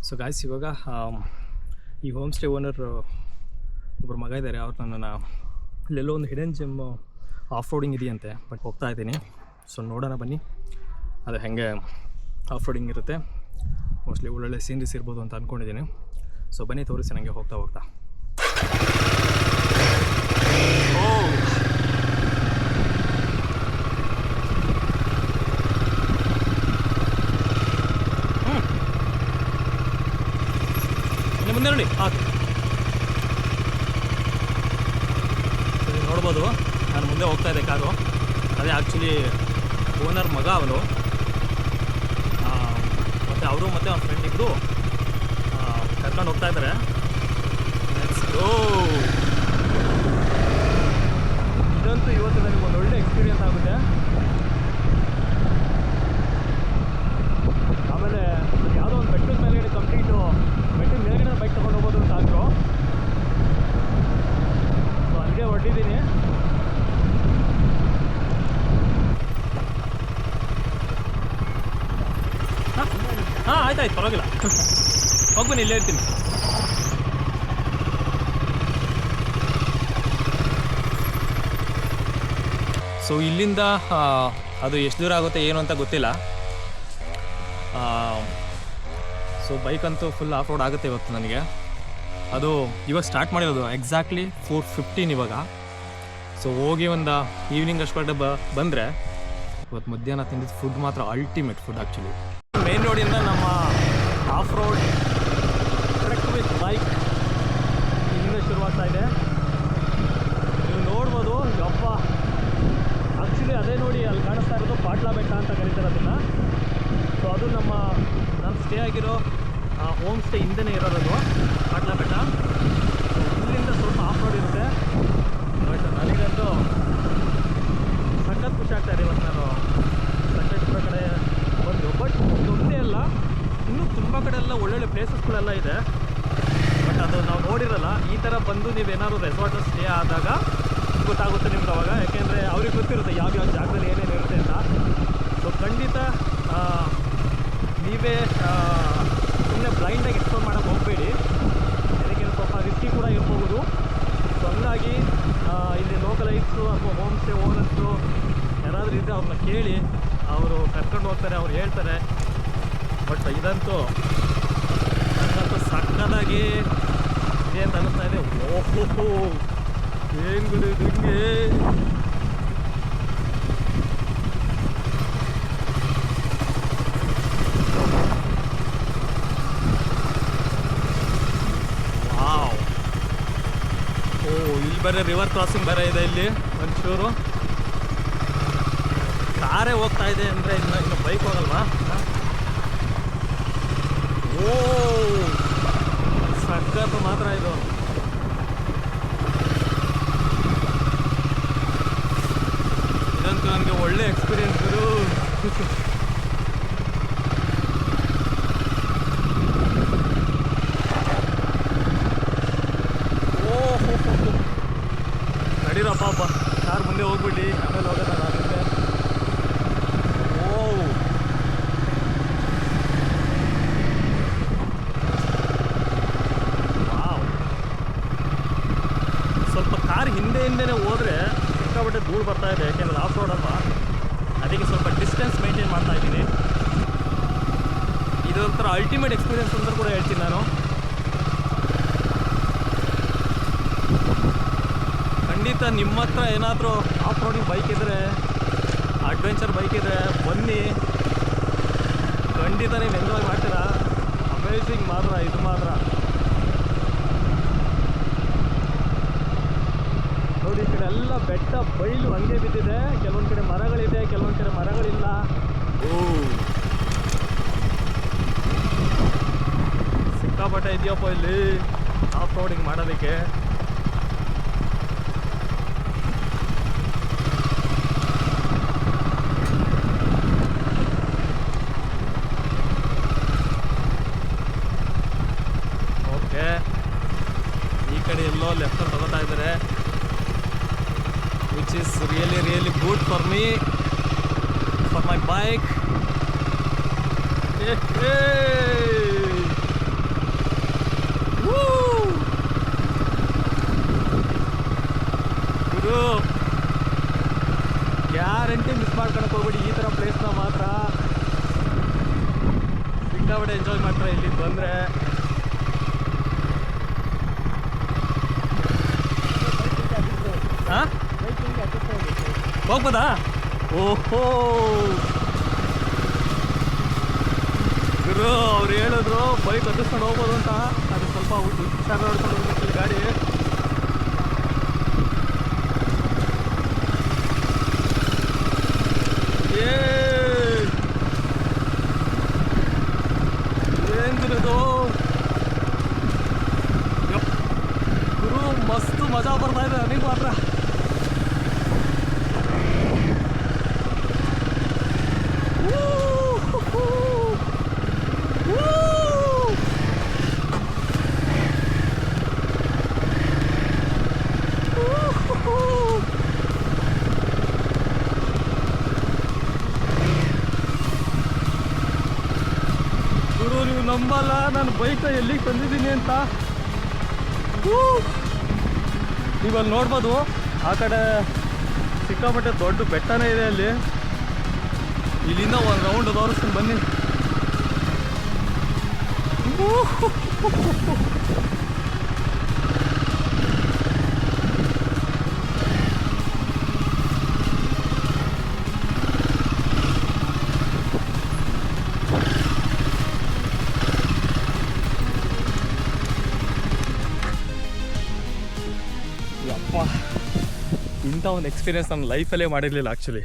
So guys ಇವಾಗ ಈ home stay owner ಒಬ್ಬರು ಮಗ ಇದ್ದಾರೆ. ಅವ್ರು ನನ್ನನ್ನು ಇಲ್ಲೆಲ್ಲೋ ಒಂದು ಹಿಡನ್ ಜಿಮ್ ಆಫ್ ರೋಡಿಂಗ್ ಇದೆಯಂತೆ, ಬಟ್ ಹೋಗ್ತಾ ಇದ್ದೀನಿ. ಸೊ ನೋಡೋಣ ಬನ್ನಿ ಅದು ಹೆಂಗೆ ಆಫ್ ರೋಡಿಂಗ್ ಇರುತ್ತೆ. ಮೋಸ್ಟ್ಲಿ ಒಳ್ಳೊಳ್ಳೆ ಸೀನ್ರೀಸ್ ಇರ್ಬೋದು ಅಂತ ಅಂದ್ಕೊಂಡಿದ್ದೀನಿ. ಸೊ ಬನ್ನಿ ತೋರಿಸಿ ನನಗೆ ಹೋಗ್ತಾ ಹೋಗ್ತಾ. ಮುಂದೆ ನೋಡಿ ಹಾಕಿ ನೋಡ್ಬೋದು. ನಾನು ಮುಂದೆ ಹೋಗ್ತಾ ಇದ್ದೆ ಕಾರು. ಅದೇ ಆ್ಯಕ್ಚುಲಿ ಓನರ್ ಮಗ ಅವನು, ಮತ್ತು ಅವರು ಮತ್ತು ಅವ್ನ ಫ್ರೆಂಡ್ ಇಬ್ಬರು ಕರ್ಕೊಂಡು ಹೋಗ್ತಾ ಇದ್ದಾರೆ. ಇದಂತೂ ಇವತ್ತು ನನಗೆ ಒಂದು ಒಳ್ಳೆ ಎಕ್ಸ್ಪೀರಿಯನ್ಸ್ ಆಗುತ್ತೆ. ಆಮೇಲೆ ಯಾವುದೋ ಒಂದು ಬೆಟ್ಟದ ಮೇಲೆಗಡೆ ಕಂಪ್ಲೀಟು ಬೆಟ್ಟದ ಮೇಲೆಗಡೆ ಬೈಕ್ ತೊಗೊಂಡು ಹೋಗೋದು ಅಂತ ಅಂದರು. ಸೊ ಅಲ್ಲಿಗೆ ಹೊರಟಿದ್ದೀನಿ. ಹಾಂ ಆಯ್ತಾಯ್ತು, ಪರವಾಗಿಲ್ಲ, ಹೋಗ್ಬನ್ನಿ, ಇಲ್ಲೇ ಇರ್ತೀನಿ. ಸೊ ಇಲ್ಲಿಂದ ಅದು ಎಷ್ಟು ದೂರ ಆಗುತ್ತೆ ಏನು ಅಂತ ಗೊತ್ತಿಲ್ಲ. ಸೊ ಬೈಕಂತೂ ಫುಲ್ ಆಫ್ ರೋಡ್ ಆಗುತ್ತೆ ಇವತ್ತು ನನಗೆ. ಅದು ಇವಾಗ ಸ್ಟಾರ್ಟ್ ಮಾಡಿರೋದು ಎಕ್ಸಾಕ್ಟ್ಲಿ 4:15 ಇವಾಗ. ಸೊ ಹೋಗಿ ಒಂದು ಈವ್ನಿಂಗ್ ಅಷ್ಟೊಂದು ಬಂದರೆ ಇವತ್ತು ಮಧ್ಯಾಹ್ನ ತಿಂದಿದ್ದು ಫುಡ್ ಮಾತ್ರ ಅಲ್ಟಿಮೇಟ್ ಫುಡ್ ಆ್ಯಕ್ಚುಲಿ. ಮೇನ್ ರೋಡಿಂದ ನಮ್ಮ of road trek with bike ಇಲ್ಲಿಂದ ಶುರುವಾಗ್ತಾ ಇದೆ. ನೀವು ನೋಡ್ಬೋದು. ಯಪ್ಪ, ಆ್ಯಕ್ಚುಲಿ ಅದೇ ನೋಡಿ ಅಲ್ಲಿ ಕಾಣಿಸ್ತಾ ಇರೋದು ಪಾಟ್ಲಾ ಬೆಟ್ಟ ಅಂತ ಕರೀತಾರೆ ಅದನ್ನು. ಸೊ ಅದು ನಾನು ಸ್ಟೇ ಆಗಿರೋ ಹೋಮ್ ಸ್ಟೇ ಹಿಂದೆನೇ ಇರೋದು ಪಾಟ್ಲಾ ಬೆಟ್ಟ. ಇಲ್ಲಿಂದ ಸ್ವಲ್ಪ ಆಫ್ ರೋಡ್ ಇರುತ್ತೆ. ಬಟ್ ನನಗಂತೂ ಸಖತ್ ಖುಷಿ ಆಗ್ತಾಯಿದೆ ಇವತ್ತು. ನಾನು ಸಕಲೇಶ್ಪುರ ಕಡೆ ಬಂದು, ಬಟ್ ಇದೊಂದೇ ಅಲ್ಲ, ಇನ್ನೂ ತುಂಬ ಕಡೆ ಎಲ್ಲ ಒಳ್ಳೊಳ್ಳೆ ಪ್ಲೇಸಸ್ಗಳೆಲ್ಲ ಇದೆ. ಬಟ್ ಅದು ನಾವು ನೋಡಿರಲ್ಲ. ಈ ಥರ ಬಂದು ನೀವೇನಾದ್ರು ರೆಸಾರ್ಟಲ್ಲಿ ಸ್ಟೇ ಆದಾಗ ಗೊತ್ತಾಗುತ್ತೆ ನಿಮ್ಗೆ ಅವಾಗ. ಯಾಕೆಂದರೆ ಅವ್ರಿಗೆ ಗೊತ್ತಿರುತ್ತೆ ಯಾವ್ಯಾವ ಜಾಗದಲ್ಲಿ ಏನೇನು ಇರುತ್ತೆ ಅಂತ. ಸೊ ಖಂಡಿತ ನೀವೇ ಸುಮ್ಮನೆ ಬ್ಲೈಂಡಾಗಿ ಎಕ್ಸ್ಪ್ಲೋರ್ ಮಾಡೋಕ್ಕೆ ಹೋಗಬೇಡಿ. ಅದಕ್ಕೆ ಸ್ವಲ್ಪ ರಿಸ್ಕಿ ಕೂಡ ಇರ್ಬೋದು. ಸೊ ಹಂಗಾಗಿ ಇಲ್ಲಿ ಲೋಕಲೈಟ್ಸು ಅಥವಾ ಹೋಮ್ ಸ್ಟೇ ಓನರ್ಸು ಯಾರಾದರೂ ಇದ್ದರೆ ಅವ್ರನ್ನ ಕೇಳಿ, ಅವರು ಕರ್ಕೊಂಡು ಹೋಗ್ತಾರೆ, ಅವ್ರು ಹೇಳ್ತಾರೆ. ಬಟ್ ಇದಂತೂ ನನ್ನಂತೂ ಸಕ್ಕತ್ತಾಗಿ ಇದೆ ಅಂತ ಅನ್ನಿಸ್ತಾ ಇದೆ. ಓಹೋ, ಏನು ಗುರು ಇದು ಹಿಂಗೆ. ವಾವ್, ಇಲ್ಲಿ ಬೇರೆ ರಿವರ್ ಕ್ರಾಸಿಂಗ್ ಬೇರೆ ಇದೆ. ಇಲ್ಲಿ ಒಂಚೂರು ಕಾರೇ ಹೋಗ್ತಾ ಇದೆ ಅಂದರೆ ಇನ್ನು ಬೈಕ್ ಹೋಗಲ್ವಾ? ಓ ಸಕ್ಕತ್ತು ಮಾತ್ರ ಇದು. ಇದಂತೂ ನನಗೆ ಒಳ್ಳೆ ಎಕ್ಸ್ಪೀರಿಯನ್ಸ್ ಇದು. ಓಹೋ, ನಡೀರಪ್ಪ ಕಾರ್ ಮುಂದೆ ಹೋಗ್ಬಿಡಿ, ಆಮೇಲೆ ಹೋಗೋಣ ಆಗುತ್ತೆ. ಸ್ವಲ್ಪ ಕಾರ್ ಹಿಂದೆನೇ ಹೋದರೆ ಸಿಕ್ಕಾಪಟ್ಟೆ ಧೂಳು ಬರ್ತಾ ಇದೆ. ಯಾಕೆಂದರೆ ಆಫ್ ರೋಡ್ ಅಲ್ವಾ, ಅದಕ್ಕೆ ಸ್ವಲ್ಪ ಡಿಸ್ಟೆನ್ಸ್ ಮೇಂಟೈನ್ ಮಾಡ್ತಾ ಇದ್ದೀನಿ. ಇದೊಂಥರ ಅಲ್ಟಿಮೇಟ್ ಎಕ್ಸ್ಪೀರಿಯನ್ಸ್ ಅಂತ ಕೂಡ ಹೇಳ್ತೀನಿ ನಾನು. ಖಂಡಿತ ನಿಮ್ಮ ಹತ್ರ ಏನಾದರೂ ಆಫ್ ರೋಡಿಂಗ್ ಬೈಕ್ ಇದ್ದರೆ, ಅಡ್ವೆಂಚರ್ ಬೈಕ್ ಇದ್ದರೆ ಬನ್ನಿ. ಖಂಡಿತ ನೀವು ಎಂಜಾಯ್ ಮಾಡ್ತೀರಾ. ಅಮೇಝಿಂಗ್ ಮಾತ್ರ ಇದು ಮಾತ್ರ. ನೋಡಿ, ಈ ಕಡೆ ಎಲ್ಲ ಬೆಟ್ಟ ಬೈಲು ಹಂಗೆ ಬಿದ್ದಿದೆ. ಕೆಲವೊಂದು ಕಡೆ ಮರಗಳಿದೆ, ಕೆಲವೊಂದು ಕಡೆ ಮರಗಳಿಲ್ಲ. ಸಿಕ್ಕಾಪಟ್ಟೆ ಇದೆಯಪ್ಪ ಇಲ್ಲಿ ಆಫ್ ರೋಡಿಂಗ್ ಮಾಡೋದಕ್ಕೆ. ಓಕೆ, ಈ ಕಡೆ ಎಲ್ಲೋ ಲೆಫ್ಟ್ ತಗೋತಾ ಇದ್ದಾರೆ, which is really good for me, for my bike. Hey, hey. Guarantee miss ಮಾಡ್ಕೊಳಕ್ಕೆ ಹೋಗ್ಬೇಡಿ. ಈ ಥರ ಪ್ಲೇಸ್ನ ಮಾತ್ರ ಸಿಕ್ಕಾಬಿಟ್ಟೆ ಎಂಜಾಯ್ ಮಾಡ್ತಾರೆ ಇಲ್ಲಿ ಬಂದರೆ. ಹಾಂ ಹೋಗ್ಬೋದಾ? ಓಹೋ ಗುರು ಅವ್ರು ಹೇಳಿದ್ರು ಬೈಕ್ ಹತ್ತಿಸ್ಕೊಂಡು ಹೋಗ್ಬೋದು ಅಂತ. ಅದು ಸ್ವಲ್ಪ ಹುಷಾರು ನೋಡ್ಕೊಂಡು ಹೋಗ್ಬೇಕು ಗಾಡಿ. ಏನ್ ಗುರು ಗುರು ಮಸ್ತ್ ಮಜಾ ಬರ್ತಾ ಇದೆ ನನಗೆ ಮಾತ್ರ. ಗುರು ನೀವು ನಂಬಲ್ಲ, ನಾನು ಬೈಕ್ ಎಲ್ಲಿಗೆ ತಂದಿದ್ದೀನಿ ಅಂತ. ನೀವಲ್ಲಿ ನೋಡ್ಬೋದು, ಆ ಕಡೆ ಸಿಕ್ಕಾಪಟ್ಟೆ ದೊಡ್ಡ ಬೆಟ್ಟನೇ ಇದೆ ಅಲ್ಲಿ. ಇಲ್ಲಿಂದ ಒಂದು ರೌಂಡ್ ತೋರಿಸ್ತೀನಿ ಬನ್ನಿ. ಯಪ್ಪ, ಇಂಥ ಒಂದು ಎಕ್ಸ್ಪೀರಿಯನ್ಸ್ ನನ್ನ ಲೈಫಲ್ಲೇ ಮಾಡಿರಲಿಲ್ಲ ಆ್ಯಕ್ಚುಲಿ.